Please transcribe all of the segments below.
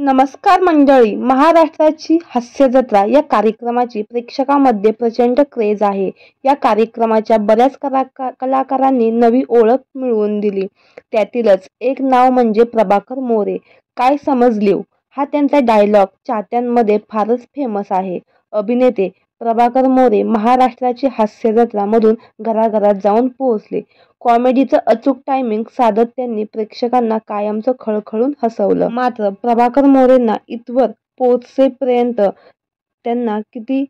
नमस्कार मंडळी, महाराष्ट्राची हास्य जत्रा या कार्यक्रमाची प्रेक्षकांमध्ये प्रचंड क्रेज आहे. या कार्यक्रमाच्या बऱ्याच कलाकारांनी नवी ओळख मिळवून दिली. त्यातीलच एक नाव म्हणजे प्रभाकर मोरे. काय समजलीव हा त्यांचा डायलॉग चाहत्यांमध्ये फारच फेमस आहे. अभिनेते प्रभाकर मोरे महाराष्ट्राची हास्य जत्रा मधून घराघरात जाऊन पोहोचले. कॉमेडीचं अचूक टायमिंग साधत त्यांनी प्रेक्षकांना कायमचं खळखळून हसवलं. मात्र प्रभाकर मोरेंना इथवर पोहोचेपर्यंत त्यांना किती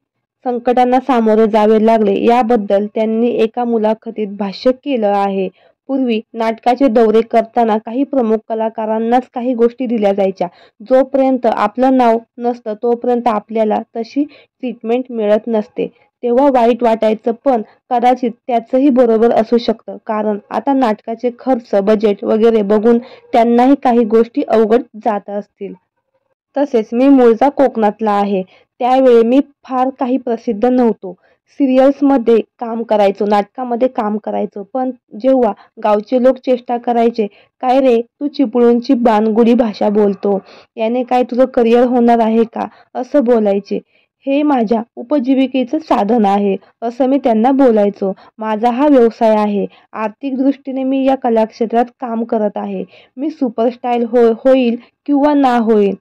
संकटांना सामोरे जावे लागले याबद्दल त्यांनी एका मुलाखतीत भाष्य केलं आहे. पूर्वी नाटकाचे दौरे करताना काही प्रमुख कलाकारांनाच काही गोष्टी दिल्या जायच्या. जोपर्यंत आपलं नाव नसतं तोपर्यंत आपल्याला तशी ट्रीटमेंट मिळत नसते. तेव्हा वाईट वाटायचं, पण कदाचित त्याचंही बरोबर असू शकतं. कारण आता नाटकाचे खर्च, बजेट वगैरे बघून त्यांनाही काही गोष्टी अवघड जात असतील. तसेच मी मूळचा कोकणातला आहे. त्यावेळी मी फार काही प्रसिद्ध नव्हतो. सिरियल्समध्ये काम करायचो, नाटकामध्ये काम करायचो. पण जेव्हा गावचे लोक चेष्टा करायचे, काय रे तू चिपळूणची बानगुडी भाषा बोलतो, याने काय तुझं करिअर होणार आहे का, असं बोलायचे. हे माझ्या उपजीविकेचं साधन आहे असं मी त्यांना बोलायचो. माझा हा व्यवसाय आहे. आर्थिक दृष्टीने मी या कलाक्षेत्रात काम करत आहे. मी सुपरस्टार होईल किंवा ना होईल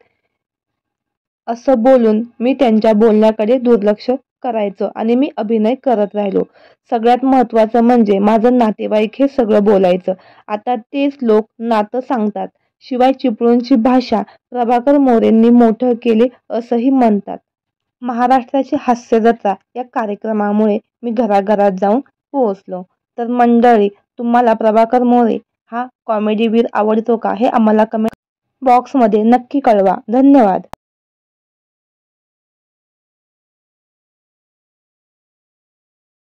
असं बोलून मी त्यांच्या बोलण्याकडे दुर्लक्ष करायचो आणि मी अभिनय करत राहिलो. सगळ्यात महत्त्वाचं म्हणजे माझं नातेवाईक हे सगळं बोलायचं. आता तेच लोक नातं सांगतात. शिवाय चिपळूणची भाषा प्रभाकर मोरेंनी मोठं केले असंही म्हणतात. महाराष्ट्राची हास्य जत्रा या कार्यक्रमामुळे मी घराघरात जाऊन पोहोचलो. तर मंडळी, तुम्हाला प्रभाकर मोरे हा कॉमेडीवीर आवडतो का हे आम्हाला कमेंट बॉक्समध्ये नक्की कळवा. धन्यवाद.